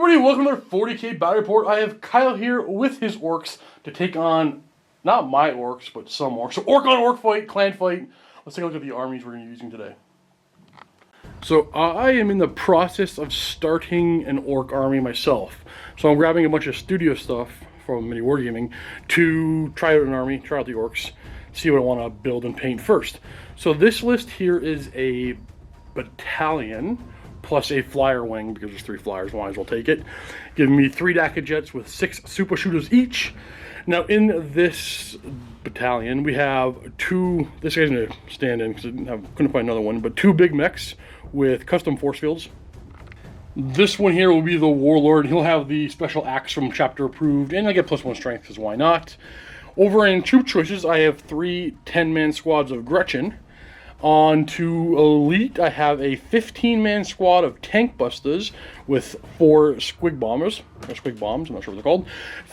everybody, welcome to our 40k battle report. I have Kyle here with his orcs to take on, not my orcs, but some orcs. So orc on orc fight, clan fight. Let's take a look at the armies we're going to be using today. So I am in the process of starting an orc army myself. So I'm grabbing a bunch of studio stuff from Mini Wargaming to try out an army, try out the orcs, see what I want to build and paint first. So this list here is a battalion plus a flyer wing, because there's 3 flyers, might as well take it. Giving me 3 Dakka jets with 6 super shooters each. Now in this battalion we have 2, this guy's gonna stand in because I couldn't find another one, but 2 big mechs with custom force fields. This one here will be the Warlord. He'll have the special axe from chapter approved, and I get +1 strength because why not. Over in troop choices I have 3 10-man squads of Gretchen. On to Elite, I have a 15-man squad of tank busters with 4 squig bombers, or squig bombs, I'm not sure what they're called.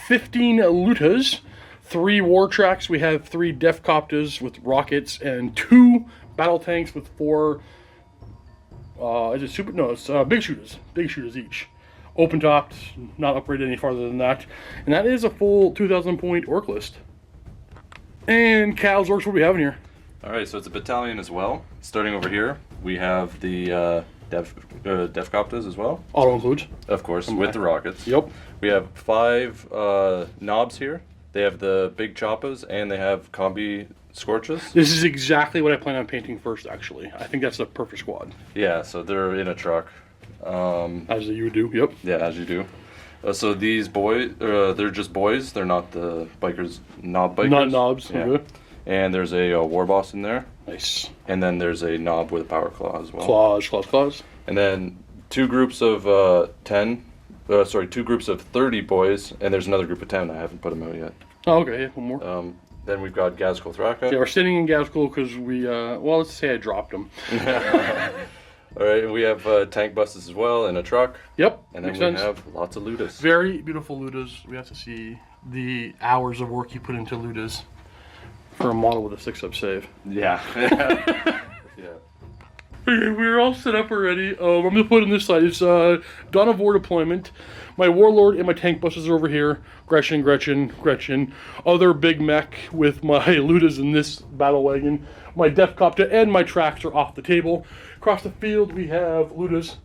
15 looters, 3 war tracks, we have 3 def copters with rockets, and 2 battle tanks with 4, is it super? No, it's big shooters each. Open topped, not upgraded any farther than that. And that is a full 2,000 point orc list. And Cal's orcs, what do we have in here? Alright, so it's a battalion as well. Starting over here, we have the def copters as well. Auto includes. Of course, with the rockets. Yep. We have 5 knobs here. They have the big choppers and they have combi scorches. This is exactly what I plan on painting first, actually. I think that's the perfect squad. Yeah, so they're in a truck. As you do, yep. Yeah, as you do. So these boys, they're just boys. They're not the bikers, knob bikers. Not knobs, yeah. Okay. And there's a war boss in there. Nice. And then there's a knob with a power claw as well. Claws. And then 2 groups of 2 groups of 30 boys, and there's another group of 10. I haven't put them out yet. Oh, okay, yeah, one more. Then we've got Gazkul Thraka. Yeah, we're standing in Gazkul because we, well, let's say I dropped them. Alright, and we have tank buses as well, and a truck. Yep, and then makes we sense. have lots of Ludas. Very beautiful Ludas. We have to see the hours of work you put into Ludas for a model with a 6-up save. Yeah. Yeah. Okay, we're all set up already. I'm going to put in this side. It's Dawn of War deployment. My Warlord and my tank buses are over here. Gretchen. Other big mech with my Ludas in this battle wagon. My Def Copter and my tracks are off the table. Across the field we have Ludas.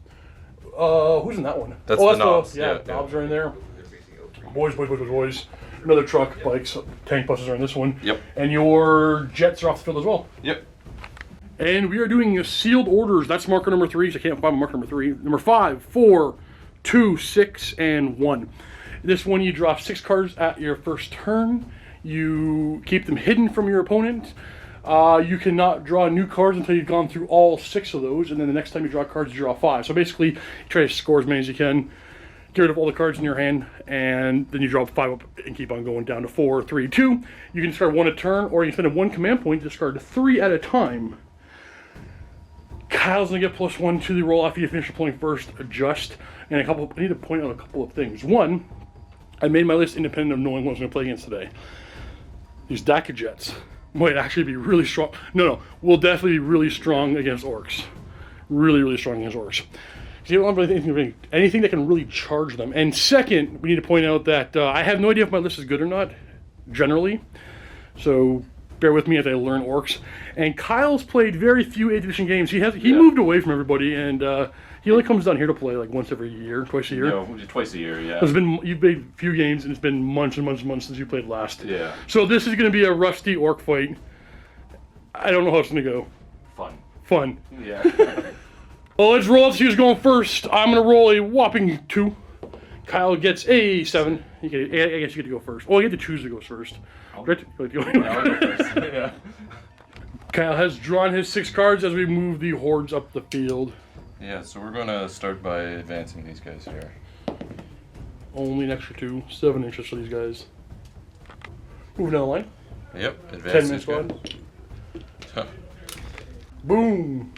Who's in that one? That's the knobs. Yeah, knobs are in there. Boys. Another truck, bikes, tank buses are in this one. Yep. And your jets are off the field as well. Yep. And we are doing sealed orders. That's marker number 3, so I can't find marker number 3. Number 5, 4, 2, 6, and 1. This one you draw 6 cards at your first turn. You keep them hidden from your opponent. You cannot draw new cards until you've gone through all 6 of those, and then the next time you draw cards, you draw 5. So basically, you try to score as many as you can, get rid of all the cards in your hand, and then you draw 5 up and keep on going down to 4, 3, 2. You can discard 1 a turn, or you can spend 1 command point to discard 3 at a time. Kyle's gonna get +1 to the roll after you finish deploying first, adjust, and I need to point out a couple of things. One, I made my list independent of knowing what I was gonna play against today. These Dakka jets might actually be really strong. Will definitely be really strong against orcs. Really strong against orcs. You don't have anything that can really charge them. And second, we need to point out that I have no idea if my list is good or not, generally. So bear with me as I learn orcs. And Kyle's played very few 8th edition games. He moved away from everybody, and he only comes down here to play like once every year, twice a year. No, twice a year, yeah. You've played a few games, and it's been months and months since you played last. Yeah. So this is going to be a rusty orc fight. I don't know how it's going to go. Fun. Yeah. Well, let's roll. Let's see who's going first. I'm going to roll a whopping 2. Kyle gets a 7. I guess you get to go first. Well, you get to choose who goes first. Right? I'll go first. Yeah. Kyle has drawn his 6 cards as we move the hordes up the field. Yeah, so we're going to start by advancing these guys here. Only an extra 2. 7 inches for these guys. Moving down the line. Yep, advance 10-man squad. Boom.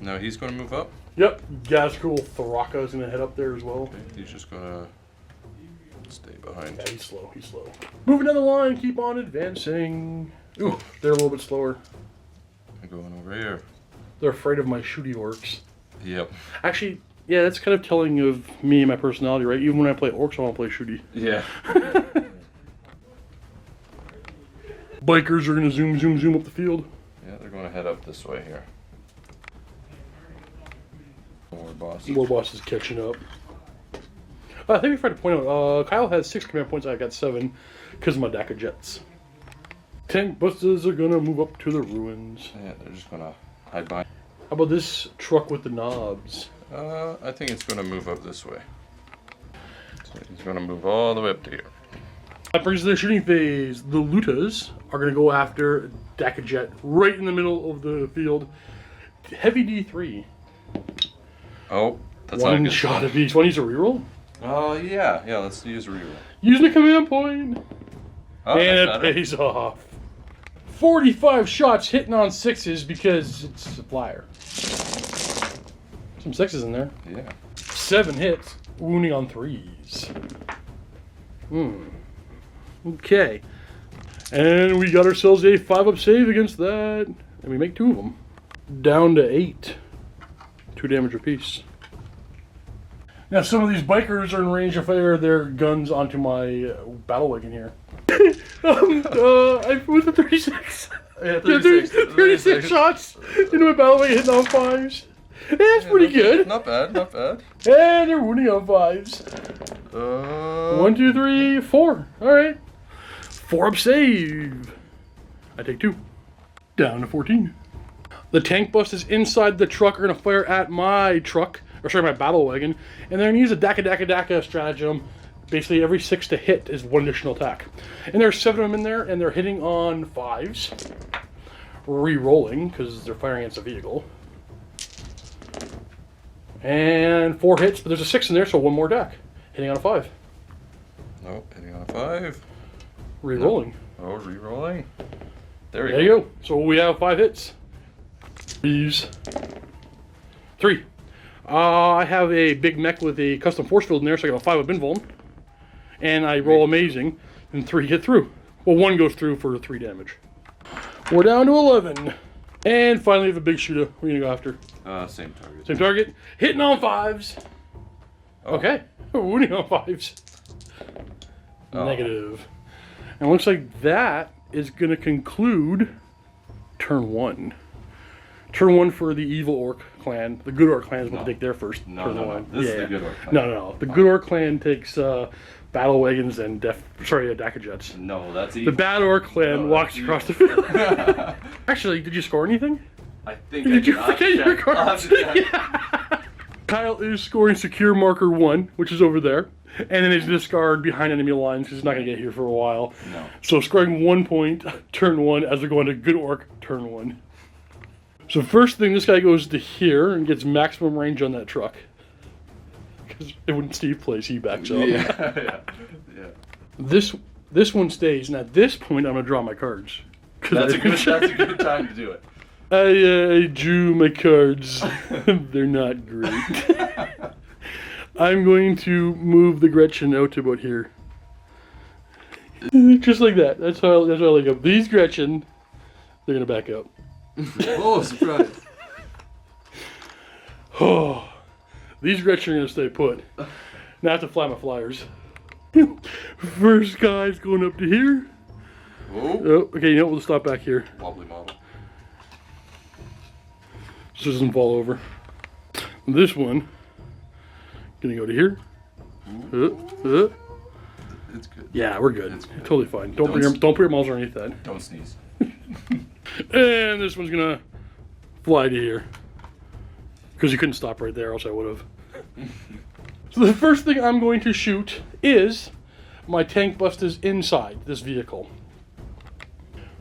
No, he's going to move up. Yep, Gazkul Thraka is going to head up there as well. Okay, he's just going to stay behind. Yeah, he's slow. Moving down the line, keep on advancing. Ooh, they're a little bit slower. I'm going over here. They're afraid of my shooty orcs. Yep. Actually, Yeah, that's kind of telling of me and my personality, right? Even when I play Orks, I want to play shooty. Yeah. Bikers are going to zoom up the field. Yeah, they're going to head up this way here. More bosses. More bosses catching up. I think we forgot to point out, Kyle has 6 command points, I got 7 because of my DACA jets. Tank busters are going to move up to the ruins. Yeah, they're just going to hide behind. How about this truck with the knobs? I think it's going to move up this way. So he's going to move all the way up to here. That brings us to the shooting phase. The Lutas are going to go after DACA jet right in the middle of the field. Heavy D3. Oh, that's One not a good shot of each. Want to use a reroll? Oh, yeah. Yeah, let's use a reroll. Using a command point. Oh, And it pays off. 45 shots hitting on 6s because it's a flyer. Some 6s in there. Yeah. 7 hits, wounding on 3s. Okay. And we got ourselves a 5-up save against that. And we make 2 of them. Down to 8. 2 damage apiece. Now some of these bikers are in range to fire their guns onto my battle wagon here. I with the 36. Yeah, 36 shots into my battle wagon hitting on 5s. Yeah, that's pretty good. Not bad, not bad. And they're wounding on 5s. 1, 2, 3, 4. Alright. 4-up save. I take 2. Down to 14. The tank bust is inside the truck. Are going to fire at my truck. Or sorry, my battle wagon. And they're going to use a DACA stratagem. Basically, every 6 to hit is 1 additional attack. And there's 7 of them in there, and they're hitting on 5s. Re-rolling, because they're firing against a vehicle. And 4 hits, but there's a 6 in there, so 1 more DAC. Hitting on a 5. Nope, hitting on a 5. Re-rolling. Nope. Oh, re-rolling. There you go. So we have 5 hits. These 3. I have a big mech with a custom force field in there, so I got a 5-up invuln. And I roll amazing, and 3 hit through. Well, 1 goes through for 3 damage. We're down to 11. And finally, we have a big shooter. We're going to go after. Same target. Same target. Hitting on 5s. Oh. Okay. Wounding on 5s. Oh. Negative. And it looks like that is going to conclude turn 1. Turn 1 for the evil Orc clan. The good Orc clan is going to take their first turn 1. This is the good Orc clan. No. The good Orc clan takes battle wagons and DACA jets. No, that's evil. The bad Orc clan walks across the field. Actually, did you score anything? I think Did you forget your cards? Yeah. Kyle is scoring secure marker 1, which is over there. And then his discard behind enemy lines, because he's not going to get here for a while. No. So scoring 1 point, turn 1, as we're going to good Orc, turn 1. So first thing, this guy goes to here and gets maximum range on that truck. Because when Steve plays, he backs up. Yeah. This one stays, and at this point, I'm going to draw my cards. That's a good time to do it. I drew my cards. They're not great. I'm going to move the Gretchen out to about here. Just like that. That's how I like them. These Gretchen, they're going to back up. Oh, surprise. Oh, these Gretchen are going to stay put. Now I have to fly my flyers. First guy's going up to here. Oh, okay, you know what? We'll stop back here. Wobbly model. So it doesn't fall over. This one, gonna go to here. It's good. Yeah, we're good. It's good. Totally fine. Don't put your muzzle underneath that. Don't sneeze. And this one's gonna fly to here. Because you couldn't stop right there, else I would have. So the first thing I'm going to shoot is my tank busters inside this vehicle.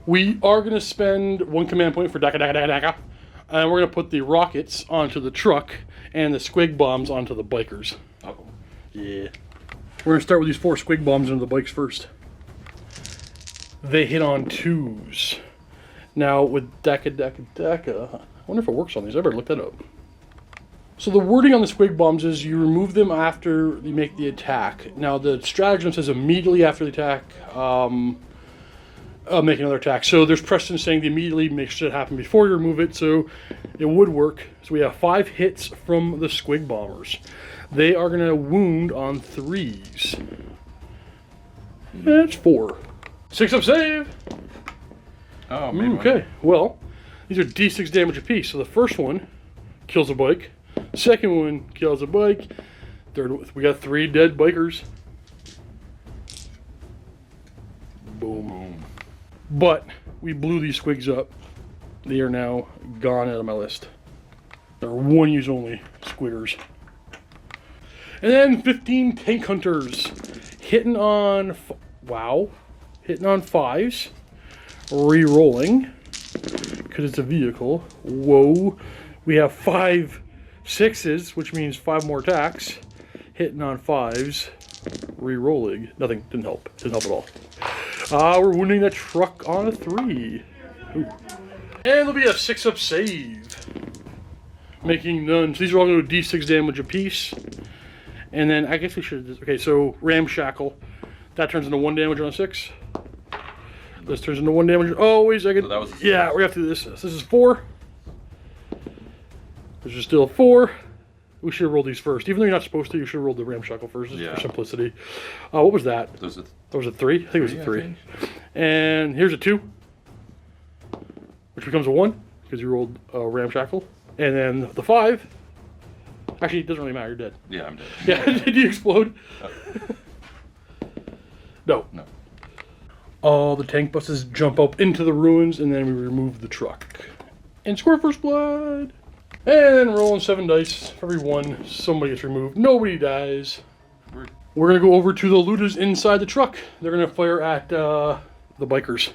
We are going to spend 1 command point for DACA. And we're going to put the rockets onto the truck and the squig bombs onto the bikers. Uh-oh. Yeah. We're going to start with these 4 squig bombs into the bikes first. They hit on 2s. Now with DACA, I wonder if it works on these. I better look that up. So the wording on the squig bombs is you remove them after you make the attack. Now the stratagem says immediately after the attack. make another attack. So there's precedent saying to immediately make sure it happen before you remove it, so it would work. So we have 5 hits from the squig bombers. They are going to wound on 3s. That's 4. 6 up save. Oh, maybe. Okay, well, these are D6 damage apiece. So the first one kills a bike. Second one kills a bike. Third, we got 3 dead bikers. Boom. But we blew these squigs up. They are now gone out of my list. They're 1 use only squiggers. And then 15 tank hunters. Hitting on, hitting on 5s. Re-rolling. Because it's a vehicle. Whoa. We have 5 6s, which means 5 more attacks. Hitting on 5s. Re-rolling. Nothing, didn't help. Didn't help at all. We're wounding the truck on a 3. Ooh. And there'll be a 6 up save. Making none. So these are all going to do D6 damage apiece. And then I guess we should. Okay, so ramshackle. That turns into 1 damage on a 6. This turns into 1 damage. Oh, wait a second. So that was yeah, we have to do this. This is 4. This is still 4. We should have rolled these first. Even though you're not supposed to, you should have rolled the ramshackle first, just for simplicity. What was that? That was a 3? I think it was a 3. And here's a 2. Which becomes a 1, because you rolled a ramshackle. And then the 5. Actually, it doesn't really matter, you're dead. Yeah, I'm dead. Yeah, did you explode? No. No. All the tank buses jump up into the ruins, and then we remove the truck. And score first blood! And rolling 7 dice. For every 1, somebody gets removed. Nobody dies. We're going to go over to the looters inside the truck. They're going to fire at the bikers.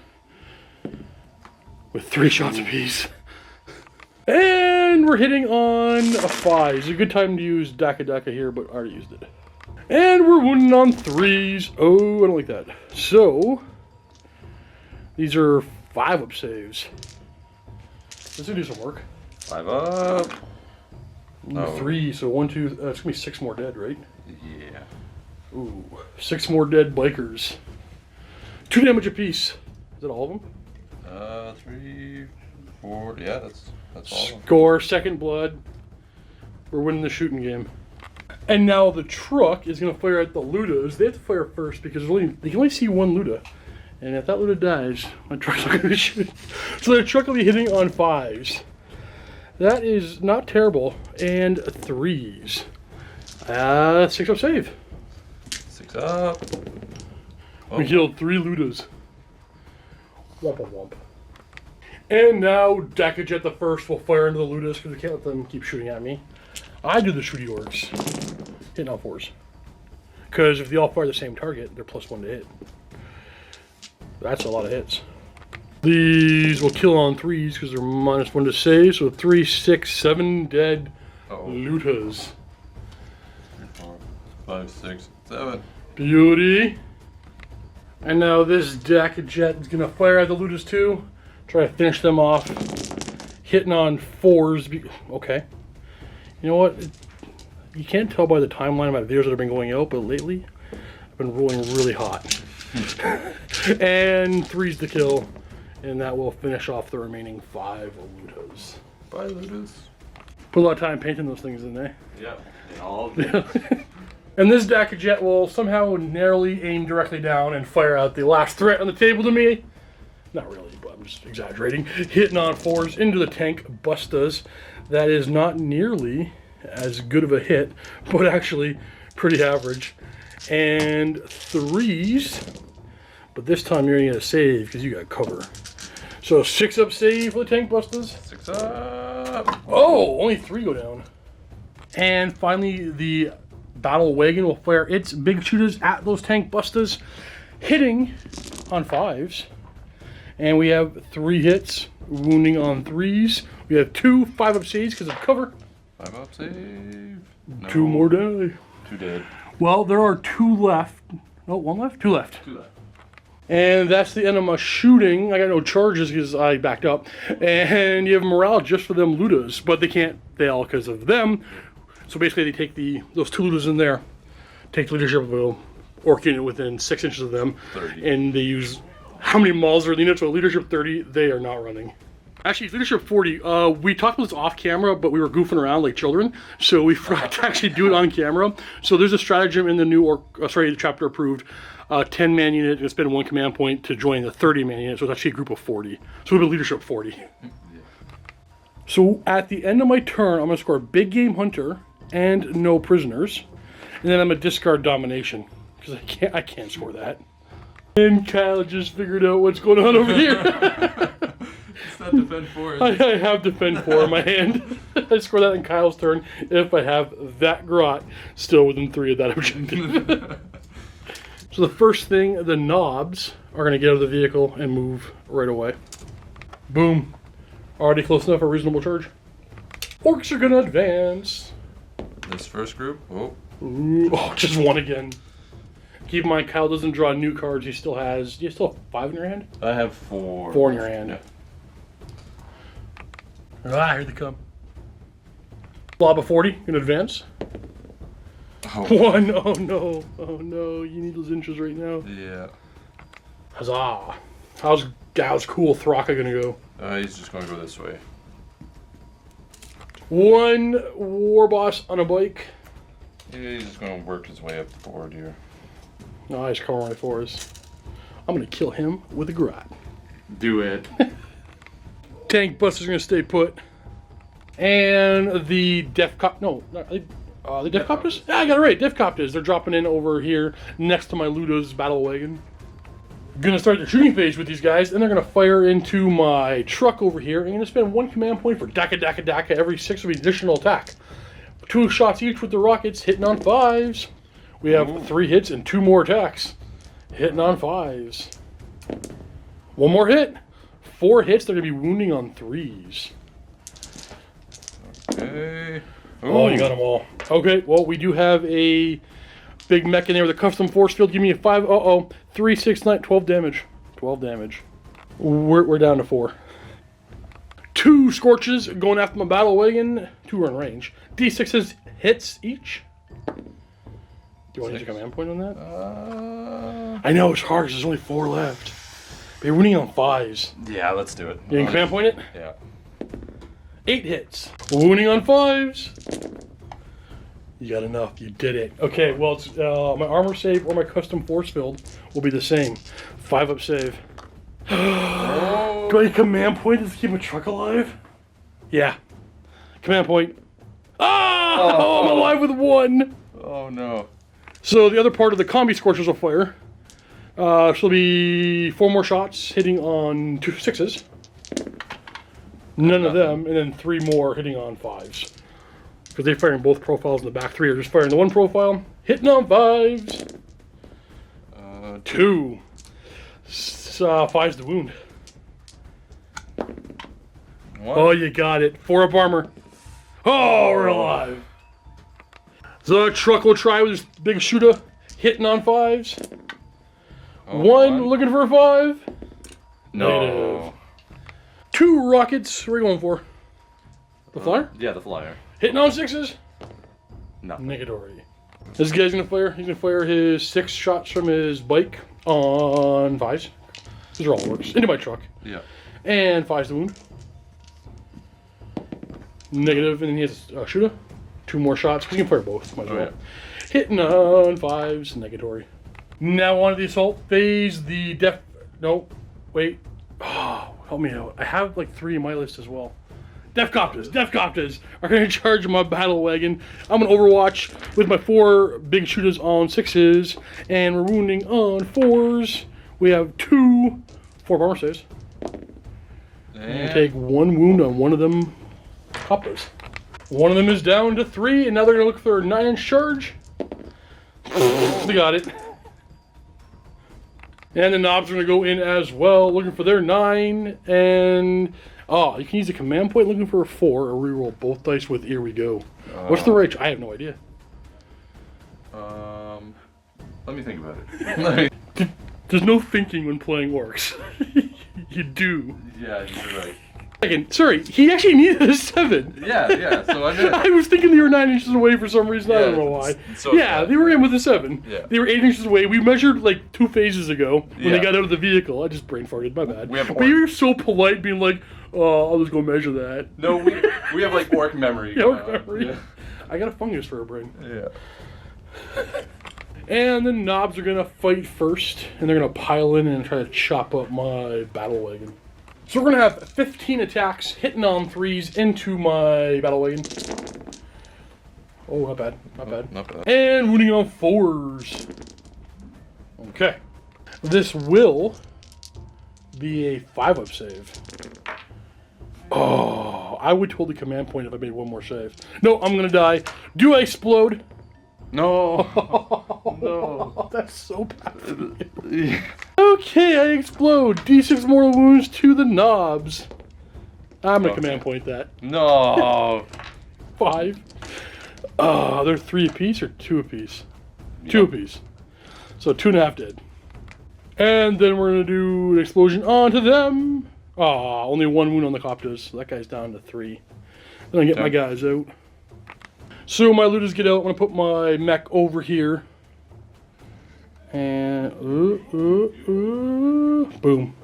With 3 shots apiece. And we're hitting on a 5. It's a good time to use Daka here, but I already used it. And we're wounding on 3s. Oh, I don't like that. So, these are 5 up saves. Let's do some work. 5 up. Ooh, 3, so 1, 2, it's going to be 6 more dead, right? Yeah. Ooh, 6 more dead bikers. 2 damage apiece. Is that all of them? 3, 4, yeah, that's all of them. Score, second blood. We're winning the shooting game. And now the truck is going to fire at the Ludas. They have to fire first because they can only see 1 Luda. And if that Luda dies, my truck's not going to be shooting. So the truck will be hitting on 5s. That is not terrible. And 3s. 6 up save. 6 up. Oh. We killed 3 Ludas. Womp womp. And now Dakajet the first will fire into the Ludas because we can't let them keep shooting at me. I do the shooty orcs. Hitting on 4s. Because if they all fire the same target, they're +1 to hit. That's a lot of hits. These will kill on 3s because they're -1 to save. So 3, 6, 7 dead Lutas. 3, 4, 5, 6, 7. Beauty. And now this Dakajet is going to fire at the Lutas too. Try to finish them off. Hitting on 4s. Okay. You know what? You can't tell by the timeline of my videos that have been going out, but lately I've been rolling really hot. And 3's to kill. And that will finish off the remaining 5 Lutas. Bye, Ludas. Put a lot of time painting those things, didn't they? Yeah. And all of them. And this Dakajet will somehow narrowly aim directly down and fire out the last threat on the table to me. Not really, but I'm just exaggerating. Hitting on 4s into the tank Bustas. That is not nearly as good of a hit, but actually pretty average. And 3s, but this time you're going to get a save because you got cover. So 6 up save for the tank Bustas. 6 up. Oh, only 3 go down. And finally, the battle wagon will fire its big shooters at those tank Bustas, hitting on 5s. And we have 3 hits, wounding on 3s. We have 2 5 up saves because of cover. 5 up save. No. 2 more die. 2 dead. Well, there are 2 left. No, 1 left? 2 left. 2 left. And that's the end of my shooting. I got no charges because I backed up. And you have morale just for them Ludas, but they can't fail because of them. So basically they take those 2 Ludas in there, take the leadership of an orc unit within 6 inches of them, 30. and they use How many mauls are leadership? So leadership 30, they are not running. Actually, leadership 40, we talked about this off camera, but we were goofing around like children, so we forgot to actually do it on camera. So there's a stratagem in the new, chapter approved, 10-man unit, and it's been 1 command point to join the 30-man unit, so it's actually a group of 40. So we have a leadership 40. So at the end of my turn, I'm going to score Big Game Hunter and no prisoners, and then I'm going to discard Domination, because I can't score that. And Kyle just figured out what's going on over here. It's not Defend 4. I have Defend 4 in my hand. I score that in Kyle's turn if I have that grot still within 3 of that objective. So the first thing, the knobs are going to get out of the vehicle and move right away. Boom. Already close enough for a reasonable charge. Orks are going to advance. This first group? Oh. Ooh, just 1 again. Keep in mind, Kyle doesn't draw new cards. He still has... Do you still have 5 in your hand? I have 4. 4 in your hand. Yeah. Ah, here they come. Blob of 40, gonna advance. Oh. 1, oh no, oh no, you need those inches right now. Yeah. Huzzah. How's cool Thraka gonna go? He's just gonna go this way. 1 war boss on a bike. Yeah, he's just gonna work his way up the board here. Nice, cover my 4s. I'm gonna kill him with a grot. Do it. Tank Buster's gonna stay put. And the Def Cop... No, the Def Copters? Yeah, I got it right. Def Copters. They're dropping in over here next to my Ludo's battle wagon. Gonna start the shooting phase with these guys, and they're gonna fire into my truck over here. I'm gonna spend 1 command point for Daka Daka Daka every 6 of additional attack. 2 shots each with the rockets, hitting on 5s. We have 3 hits and 2 more attacks. Hitting on 5s. 1 more hit. 4 hits, they're gonna be wounding on 3s. Okay. Oh, you got them all. Okay, well, we do have a big mech in there with a custom force field. Give me a 5. 3, 6, 9, 12 damage. 12 damage. We're down to 4. 2 scorches going after my battle wagon. 2 are in range. D6s hits each. Do you want to use a command point on that? I know, it's hard because there's only 4 left. But you're winning on 5s. Yeah, let's do it. You can command point it? Yeah. 8 hits. Wounding on 5s. You got enough. You did it. Okay, well, it's, my armor save or my custom force field will be the same. 5-up save. Oh. Do I command point to keep a truck alive? Yeah. Command point. Oh, I'm alive with 1. Oh, no. So the other part of the combi scorchers will fire. She'll be 4 more shots hitting on 2 6s. None of them, and then 3 more hitting on 5s. Because they're firing both profiles in the back. 3 are just firing the 1 profile, hitting on 5s. 2. 5's the wound. 1. Oh, you got it. 4-up armor. Oh, we're alive. The truck will try with his big shooter, hitting on 5s. Oh, 1 looking for a 5. No. Negative. 2 rockets. What are we going for? The flyer? Yeah, the flyer. Hitting on 6s. No. Negatory. This guy's gonna fire. He's gonna fire his 6 shots from his bike on 5s. These are all works. Into my truck. Yeah. And 5's the wound. Negative, and then he has a shooter. 2 more shots. He can fire both. Might as well. Yeah. Hitting on 5s. Negatory. Now on to the assault phase. The def. No. Wait. Oh, help me out. I have like 3 in my list as well. Def Copters are going to charge my battle wagon. I'm going to overwatch with my 4 big shooters on 6s, and we're wounding on 4s. We have 2 4 armor saves. I'm going to take 1 wound on one of them Copters. One of them is down to 3, and now they're going to look for a 9-inch charge. They got it. And the knobs are going to go in as well, looking for their 9, and... Oh, you can use a command point looking for a 4 or reroll both dice with here we go. What's the right? I have no idea. Let me think about it. There's no thinking when playing Orks. You do. Yeah, you're right. Sorry, he actually needed a 7. Yeah, so I'm in. I was thinking they were 9 inches away for some reason. I don't know why. So yeah, they were in with a 7. Yeah. They were 8 inches away. We measured like 2 phases ago when they Yeah. got out of the vehicle. I just brain farted. My bad. But you were so polite, being like, "Oh, I'll just go measure that." No, we have like orc memory. Yeah, orc memory. Yeah. I got a fungus for a brain. Yeah. And the knobs are gonna fight first, and they're gonna pile in and try to chop up my battle wagon. So we're gonna have 15 attacks hitting on 3s into my battle wagon. Oh, not bad, not bad. Not bad. And wounding on 4s. Okay. This will be a 5-up save. Oh, I would hold the command point if I made one more save. No, I'm gonna die. Do I explode? No. No. That's so bad for you. Okay, I explode. D6 mortal wounds to the knobs. I'm gonna command point that. No. 5. They're 3 apiece or 2 apiece? 2 apiece. So 2.5 dead. And then we're gonna do an explosion onto them. Only 1 wound on the copters. So that guy's down to 3. Then I get my guys out. So my looters get out. I'm gonna put my mech over here. And boom.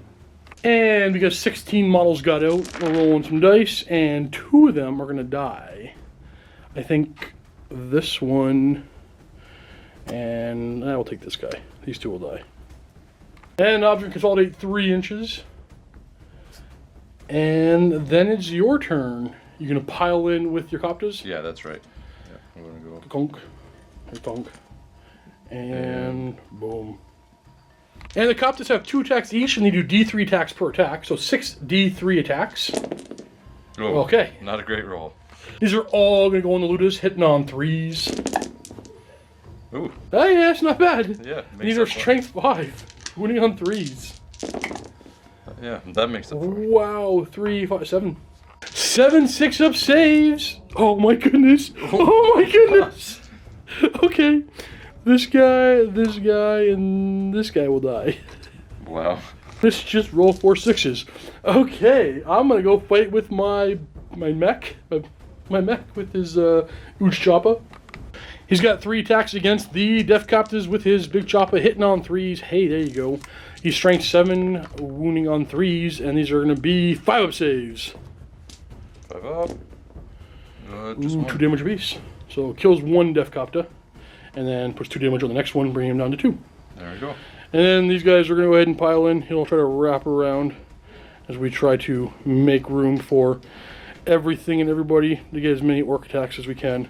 And because 16 models got out, we're rolling some dice, and 2 of them are gonna die. I think this one, and I will take this guy. These 2 will die. And object consolidate 3 inches. And then it's your turn. You're gonna pile in with your copters? Yeah, that's right. Yeah, I'm gonna go. Conk. Conk. And boom. And the copters have 2 attacks each, and they do D3 attacks per attack, so 6 D3 attacks. Oh, okay. Not a great roll. These are all gonna go on the looters, hitting on 3s. Ooh. Oh yeah, it's not bad. Yeah. These are strength 5, winning on 3s. Yeah, that makes up for it. Wow, 3, 5, 7. 7 6-up saves. Oh my goodness. Oh my goodness. Okay. This guy, and this guy will die. Wow. Let's just roll 4 6s. Okay, I'm gonna go fight with my mech. My mech with his Uch Choppa. He's got 3 attacks against the Death Copters with his Big Choppa, hitting on 3s. Hey, there you go. He's strength 7, wounding on 3s, and these are gonna be 5-up saves. 5 up. Just 2 damage apiece. So kills 1 Death Copter, and then puts 2 damage on the next one, bringing him down to 2. There we go. And then these guys are going to go ahead and pile in. He'll try to wrap around as we try to make room for everything and everybody to get as many orc attacks as we can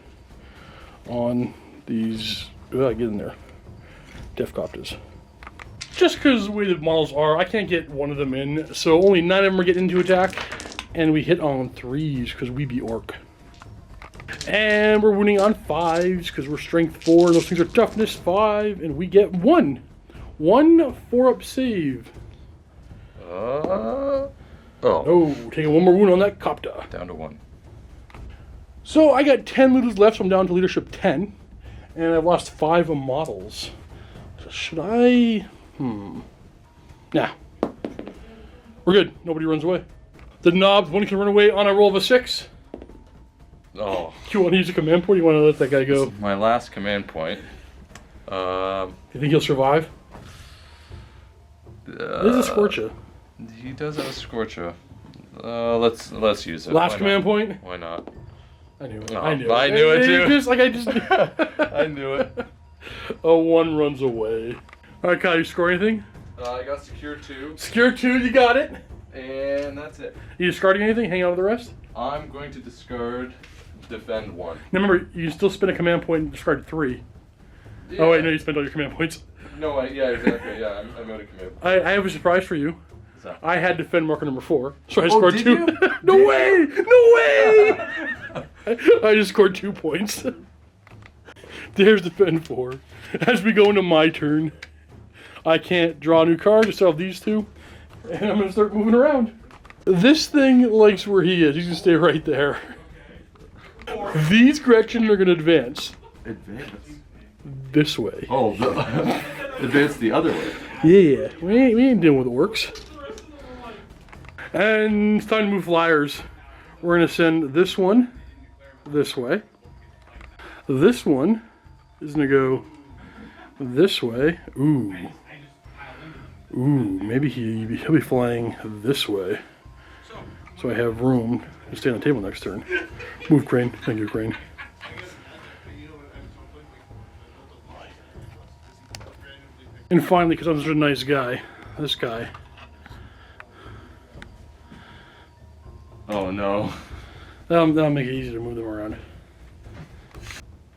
on these. Get in there. Death Copters. Just because the way the models are, I can't get one of them in. So only 9 of them are getting into attack. And we hit on 3s because we be orc. And we're winning on 5s because we're strength 4. And those things are toughness 5. And we get 1. 1 4-up save. Oh. Taking 1 more wound on that copter. Down to 1. So I got 10 looters left, so I'm down to leadership 10. And I've lost 5 models. So should I? Nah. We're good. Nobody runs away. The knobs, one can run away on a roll of a 6. Oh. You want to use a command point, or you want to let that guy go? My last command point. You think he'll survive? There's a Scorcher. He does have a Scorcher. Let's use it. Last command point? Why not? I knew it. Oh, I knew it. I knew it too. I just I knew it. A 1 runs away. All right, Kyle, you score anything? I got secure 2. Secure 2, you got it. And that's it. You discarding anything? Hang on with the rest? I'm going to discard defend 1. Now remember, you can still spend a command point and discard 3. Yeah. Oh wait, no, you spent all your command points. No, yeah, exactly. Yeah, I'm out of command. I have a surprise for you. What's that? I had defend marker number 4, so I scored did 2. you? No way! No way! I just scored 2 points. There's defend 4. As we go into my turn, I can't draw a new card, just have these 2, and I'm gonna start moving around. This thing likes where he is. He's gonna stay right there. These Gretchen are gonna advance. Advance? This way. Oh, advance the other way. Yeah, we ain't dealing with orcs. And it's time to move flyers. We're going to send this one this way. This one is going to go this way. Ooh. Ooh, maybe he'll be flying this way. So I have room to stay on the table next turn. Move, Crane. Thank you, Crane. And finally, because I'm such a nice guy, this guy. Oh no. That'll make it easy to move them around.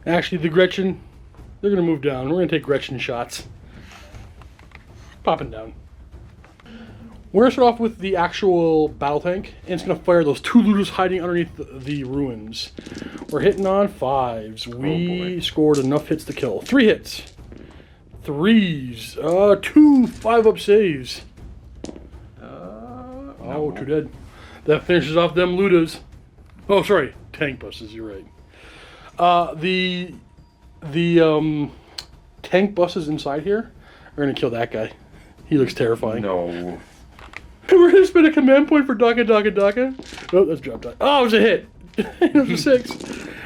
Actually, the Gretchen, they're going to move down. We're going to take Gretchen shots. Popping down. We're going to start off with the actual battle tank, and it's going to fire those 2 looters hiding underneath the ruins. We're hitting on 5s. We scored enough hits to kill. 3 hits. 3s. 2 5-up saves. No. 2 dead. That finishes off them looters. Oh, sorry. Tank buses, you're right. The tank buses inside here are going to kill that guy. He looks terrifying. No. We're going to spend a command point for Daka. Oh, that's drop die. Oh, it was a hit. It was a 6.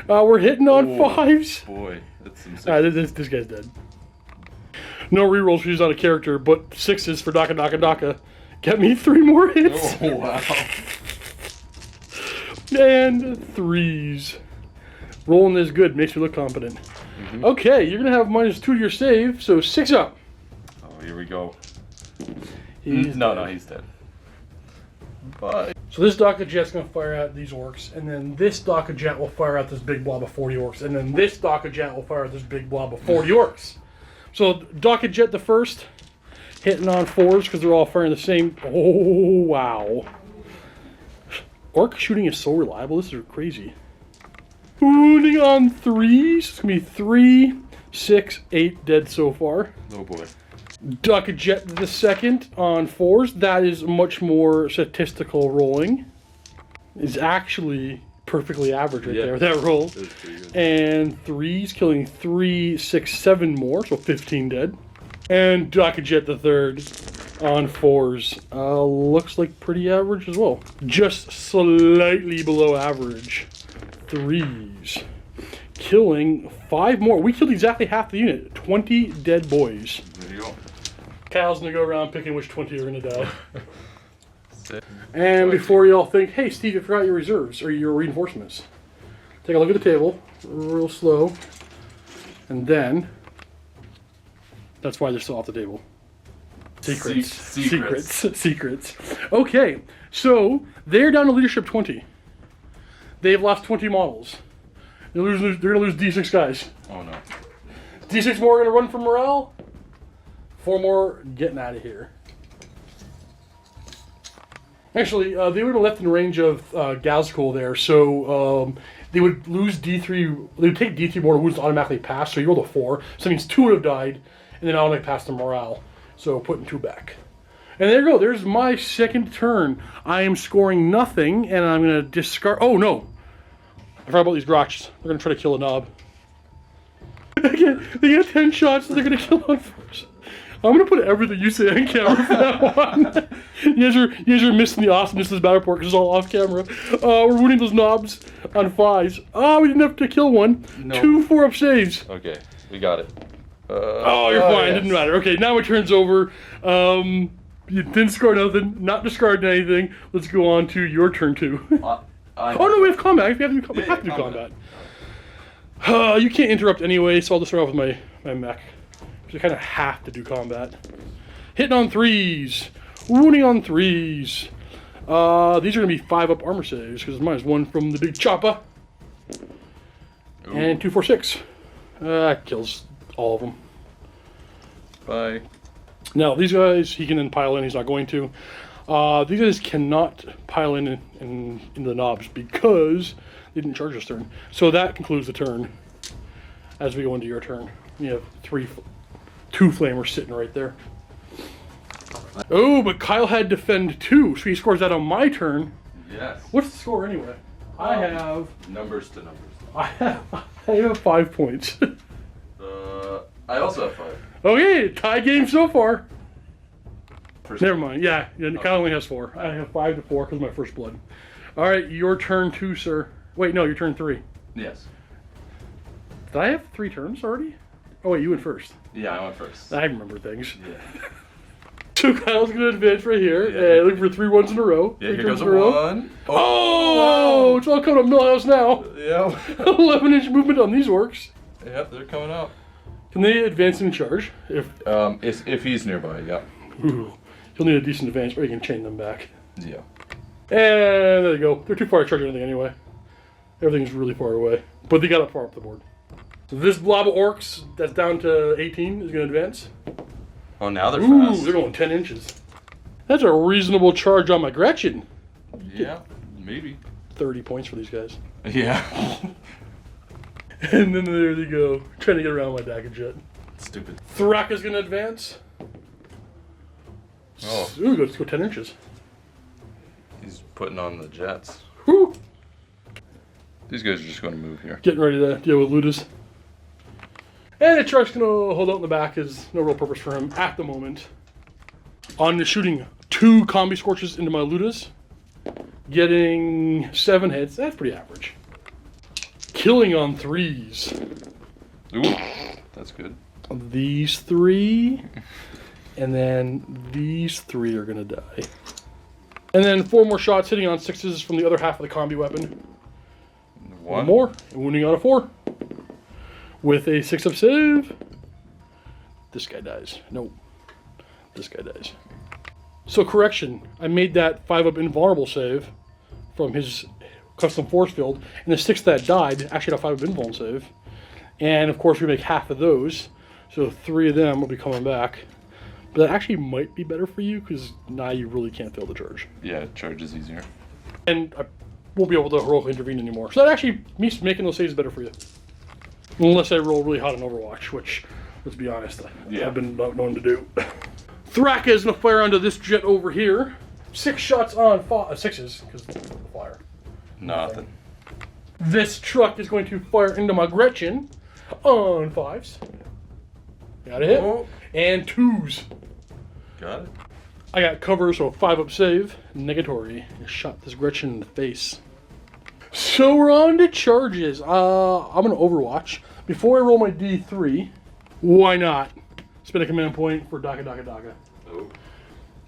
We're hitting on 5s. Boy, that's some This guy's dead. No rerolls for use on a character, but 6s for Daka. Get me 3 more hits. Oh, wow. And 3s. Rolling is good. Makes me look competent. Mm-hmm. Okay, you're going to have -2 to your save, so 6 up. Oh, here we go. He's dead. Bye. So this Daka Jet's going to fire at these Orks, and then this Daka Jet will fire at this big blob of 40 Orks, and then this Daka Jet will fire at this big blob of 40 Orks. So Daka Jet the first, hitting on 4s because they're all firing the same. Oh, wow. Ork shooting is so reliable. This is crazy. Wounding on 3s. It's going to be 3, 6, 8 dead so far. Oh boy. Daka Jet the second on 4s. That is much more statistical rolling. It's actually perfectly average right there, that roll. That was pretty good. And 3s killing 3, 6, 7 more, so 15 dead. And Daka Jet the third on 4s. Looks like pretty average as well. Just slightly below average. 3s. Killing 5 more. We killed exactly half the unit. 20 dead boys. There you go. Kyle's gonna go around picking which 20 are gonna die. And before y'all think, hey Steve, you forgot your reserves or your reinforcements. Take a look at the table, real slow. And then, that's why they're still off the table. Secrets. Okay, so they're down to leadership 20. They've lost 20 models. They're gonna lose D6 guys. Oh no. D6 more are gonna run for morale. 4 more getting out of here. Actually, they would have left in range of Gazcool there, so they would lose D3. They would take D3 more wounds to automatically pass, so you rolled a 4. So that means 2 would have died, and then automatically pass the morale. So putting 2 back. And there you go. There's my second turn. I am scoring nothing, and I'm going to discard. Oh, no. I forgot about these Grotchs. They're going to try to kill a knob. They get 10 shots, so they're going to kill one first. I'm going to put everything you say on camera for that one. you guys are missing the awesomeness of this battle report because it's all off camera. We're wounding those knobs on 5s. Oh, we didn't have to kill one. No. 2 4-up saves. Okay, we got it. Oh, you're fine. Yes. Didn't matter. Okay, now my turn's over. You didn't score nothing. Not discarding anything. Let's go on to your turn 2. Oh, no, we have combat. We have to do combat. You can't interrupt anyway, so I'll just start off with my mech. So I kind of have to do combat. Hitting on 3s. Wounding on 3s. These are going to be 5-up armor saves, because mine is 1 from the big chopper. Ooh. And 2, 4, 6. That kills all of them. Bye. Now, these guys, he can then pile in. He's not going to. These guys cannot pile in into the knobs because they didn't charge this turn. So that concludes the turn. As we go into your turn, you have 2 flamers sitting right there. Oh, but Kyle had defend 2, so he scores that on my turn. Yes. What's the score anyway? I have numbers to numbers. I have 5 points. I also have 5. Okay, tie game so far. Never mind. Yeah, Kyle only has 4. I have 5 to 4 because of my first blood. All right, your turn 2, sir. Wait, no, your turn 3. Yes. Did I have 3 turns already? Oh wait, you went first. Yeah, I went first. I remember things. Yeah. So Kyle's gonna advance right here. Yeah. Looking for 3 ones in a row. Yeah, 3 here turns goes in a row. 1. Oh, it's all coming up Millhouse now. Yeah. 11-inch movement on these orcs. Yep, they're coming up. Can they advance and charge? If he's nearby, yeah. Ooh, he'll need a decent advance, or you can chain them back. Yeah. And there they go. They're too far to charge anything anyway. Everything's really far away, but they got up far up the board. So this blob of orcs that's down to 18 is going to advance. Oh, now they're Ooh, fast. they're going 10 inches. That's a reasonable charge on my Gretchen. Yeah, maybe. 30 points for these guys. Yeah. And then there they go, trying to get around my Dackett. Stupid. Thrak is going to advance. Oh. Ooh, let's go 10 inches. He's putting on the jets. Whew. These guys are just going to move here. Getting ready to deal with Ludus. And the Shark's going to hold out in the back. Is no real purpose for him at the moment. On the shooting 2 combi scorches into my Ludus. Getting 7 hits. That's pretty average. Killing on 3s. Ooh, that's good. These 3. And then these 3 are going to die. And then 4 more shots hitting on 6s from the other half of the combi weapon. 1 more. Wounding on a 4. With a 6-up save. This guy dies. Nope. This guy dies. So correction. I made that 5-up invulnerable save from his custom force field. And the 6 that died actually had a 5-up invuln save. And of course we make half of those. So 3 of them will be coming back. But that actually might be better for you because now you really can't fail the charge. Yeah, charge is easier. And I won't be able to heroically intervene anymore. So that actually means making those saves better for you. Unless I roll really hot in Overwatch, which, let's be honest, I've been not known to do. Thrak is going to fire onto this jet over here. 6 shots on 6s, because the fire. Nothing. This truck is going to fire into my Gretchen on 5s. Got a hit. Oh. And 2s. Got it. I got cover, so 5-up save. Negatory. Shot this Gretchen in the face. So we're on to charges. I'm going to Overwatch. Before I roll my D3, why not spend a command point for Daka. Oh.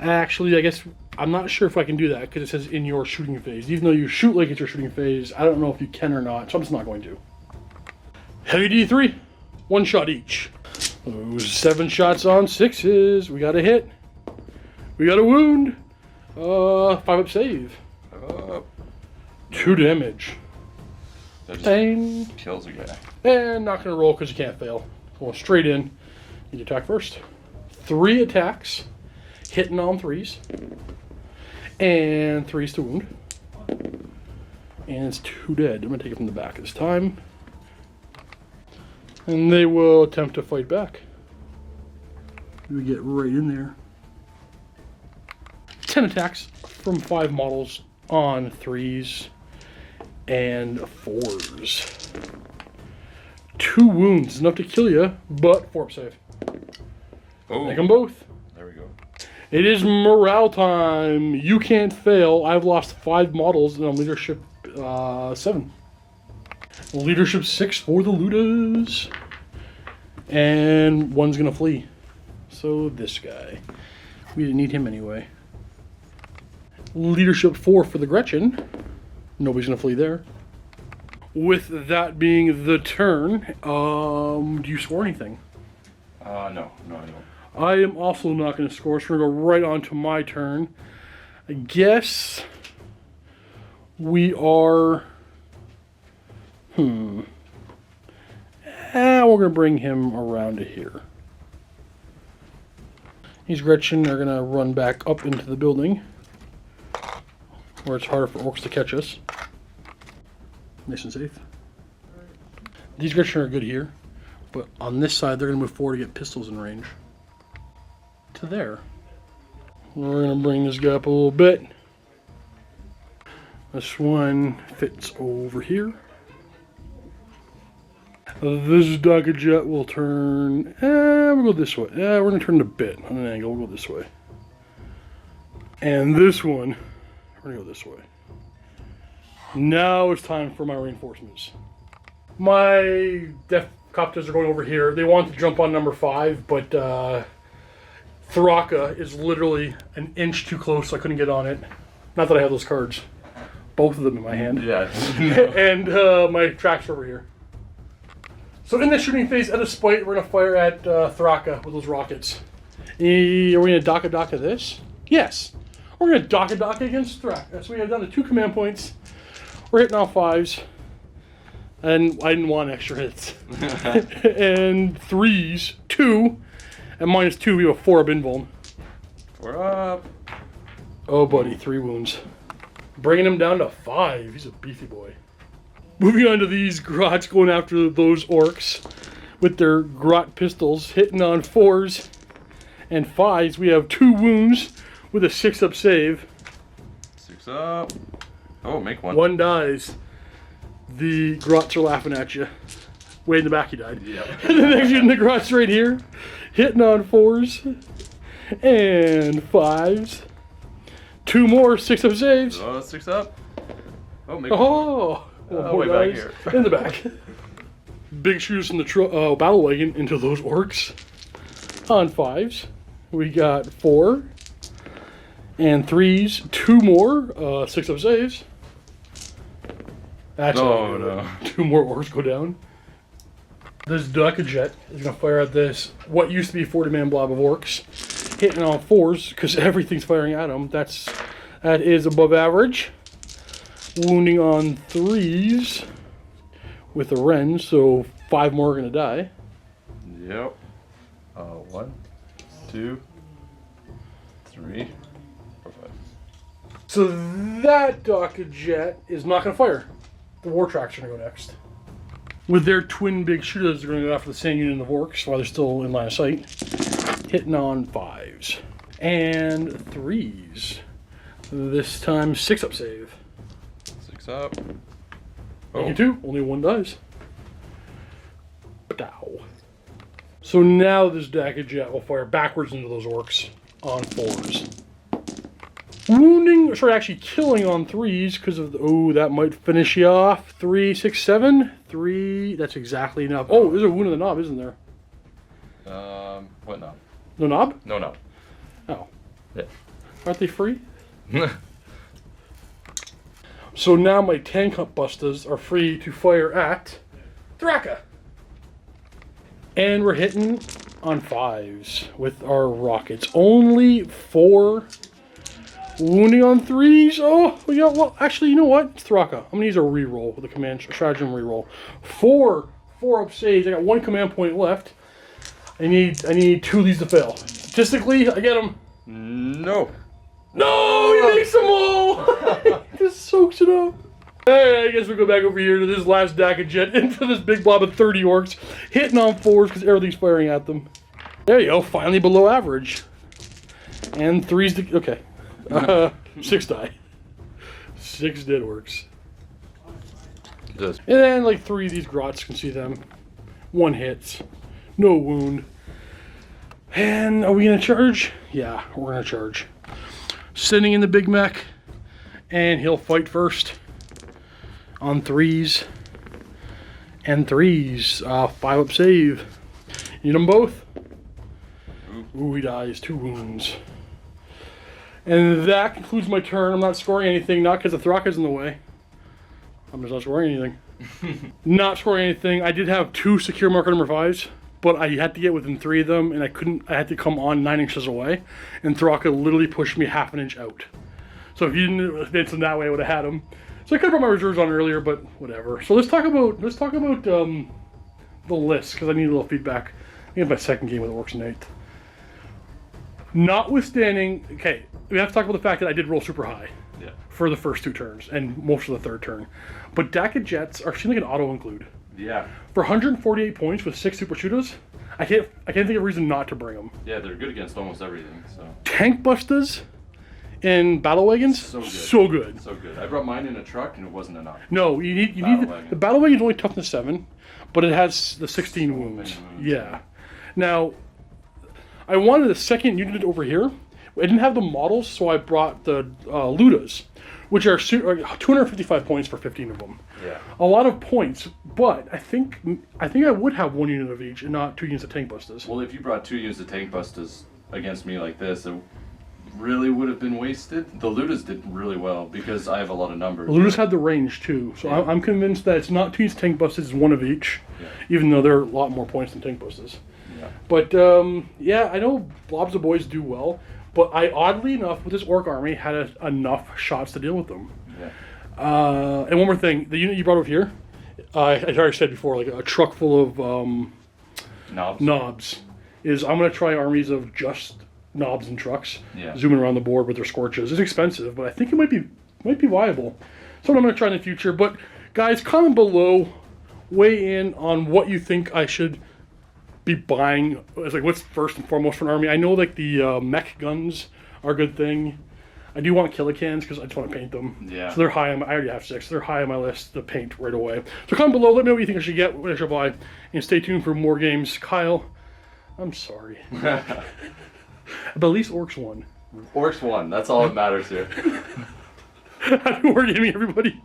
Actually, I guess I'm not sure if I can do that because it says in your shooting phase. Even though you shoot like it's your shooting phase, I don't know if you can or not, so I'm just not going to. Heavy D3, 1 shot each. Those 7 shots on 6s. We got a hit. We got a wound. 5-up save. 2 damage. That just Bang. kills a guy. And not going to roll because you can't fail. Going straight in. You attack first. 3 attacks. Hitting on 3s. And 3s to wound. And it's 2 dead. I'm going to take it from the back this time. And they will attempt to fight back. We get right in there. 10 attacks from 5 models on 3s and 4s. 2 wounds, enough to kill you, but 4-up save. Oh. Make them both. There we go. It is morale time. You can't fail. I've lost 5 models and I'm leadership 7. Leadership 6 for the Ludas. And 1's gonna flee. So this guy. We didn't need him anyway. Leadership 4 for the Gretchen. Nobody's gonna flee there. With that being the turn, do you score anything? No, I don't. I am also not going to score, so we're going to go right on to my turn. I guess we are... we're going to bring him around to here. These Gretchen are going to run back up into the building, where it's harder for orcs to catch us. Nice and safe. These Gretchen are good here, but on this side they're going to move forward to get pistols in range. To there. We're going to bring this guy up a little bit. This one fits over here. This Daka jet will turn... we'll go this way. We're going to turn it a bit on an angle. We'll go this way. And this one, we're gonna go this way. Now it's time for my reinforcements. My def copters are going over here. They want to jump on number 5, but Thraka is literally an inch too close, so I couldn't get on it. Not that I have those cards. Both of them in my hand. Yeah. And my tracks are over here. So in the shooting phase, at a spite, we're going to fire at Thraka with those rockets. Are we going to Daka this? Yes. We're going to Daka against Thraka. So we have down to 2 command points. We're hitting on 5s. And I didn't want extra hits. And 3s, 2. And -2, we have a 4 up invuln. We're up. Oh, buddy, 3 wounds. Bringing him down to 5. He's a beefy boy. Moving on to these grots, going after those orcs with their grot pistols, hitting on 4s and 5s. We have 2 wounds with a 6 up save. 6 up. Oh, make 1. 1 dies. The grots are laughing at you. Way in the back, he died. Yep. And then they're shooting the grots right here, hitting on 4s and 5s. 2 more 6 up saves. Oh, 6 up. Oh, make Oh, way back here. In the back. Big shoes from the battle wagon into those orcs. On 5s, we got 4 and 3s. 2 more 6 up saves. That's no. 2 more orcs go down. This Daka jet is going to fire at this, what used to be a 40-man blob of orcs, hitting on 4s because everything's firing at them. That is above average. Wounding on 3s with a Ren, so 5 more are going to die. Yep. 1, 2, 3, 4, 5. So that Daka jet is not going to fire. The war tracks are going to go next. With their twin big shooters, they're going to go after the same unit of orcs while they're still in line of sight. Hitting on 5s and 3s. This time 6 up save. 6 up. Oh. 2, only 1 dies. Dow. So now this Daka jet will fire backwards into those orcs on 4s. Wounding, sorry, actually killing on 3s because of the, oh, that might finish you off. 3, 6, 7. 3, that's exactly enough. Oh, there's a wound in the knob, isn't there? What knob? No knob? No knob. Oh. Yeah. Aren't they free? So now my 10 cup busters are free to fire at Thraka. And we're hitting on 5s with our rockets. Only 4 wounding on 3s. Oh, yeah, well, actually, you know what? It's Thraka. I'm going to use a reroll with a command stratagem reroll. 4 up saves. I got 1 command point left. I need 2 of these to fail. Statistically, I get them. No. No, he makes them all! He just soaks it up. Hey, I guess we'll go back over here to this last Daka jet into this big blob of 30 orcs, hitting on 4s because everything's firing at them. There you go, finally below average. And 3s, okay. 6 die. 6 dead orcs. Just. And then like 3 of these grots, can see them. 1 hits. No wound. And are we gonna charge? Yeah, we're gonna charge. Sitting in the big mech, and he'll fight first on 3s and 3s. 5 up save. Need them both. Ooh, he dies. 2 wounds. And that concludes my turn. I'm not scoring anything, not because the Thraka's in the way. I'm just not scoring anything. Not scoring anything. I did have 2 secure marker number 5s. But I had to get within 3 of them, and I had to come on 9 inches away, and Thraka literally pushed me half an inch out. So if you didn't advance them that way, I would have had them. So I could have put my reserves on earlier, but whatever. So let's talk about the list, because I need a little feedback. I think it's my second game with Orcs and 8th. Notwithstanding, okay, we have to talk about the fact that I did roll super high. Yeah. For the first 2 turns, and most of the 3rd turn. But Daka jets are seem like an auto-include. Yeah. For 148 points with 6 super shooters, I can't think of a reason not to bring them. Yeah, they're good against almost everything. So. Tank busters in battle wagons, so good. So good. So good. I brought mine in a truck and it wasn't enough. No, you need the battle wagon's only toughness 7, but it has the 16 wounds. Yeah. Now, I wanted a second unit over here, I didn't have the models, so I brought the Ludas, which are 255 points for 15 of them. Yeah. A lot of points, but I think I would have 1 unit of each and not 2 units of tank busters. Well, if you brought 2 units of tank busters against me like this, it really would have been wasted. The Ludas did really well because I have a lot of numbers. Ludas had the range too, so Yeah. I'm convinced that it's not 2 units of tank busters, it's 1 of each, even though there are a lot more points than tank busters. Yeah. But yeah, I know blobs of boys do well, but I oddly enough with this orc army had enough shots to deal with them. Yeah. And one more thing, the unit you brought over here, I already said before, like a truck full of knobs. Is I'm gonna try armies of just knobs and trucks, zooming around the board with their scorches. It's expensive, but I think it might be viable. So I'm gonna try in the future. But guys, comment below, weigh in on what you think I should be buying. It's like what's first and foremost for an army. I know like the mech guns are a good thing. I do want killicans because I just want to paint them. Yeah. So they're high on I already have 6. They're high on my list to paint right away. So comment below, let me know what you think I should get, what I should buy, and stay tuned for more games. Kyle, I'm sorry. But at least Orks won. Orcs won. That's all that matters here. Happy wargaming, everybody.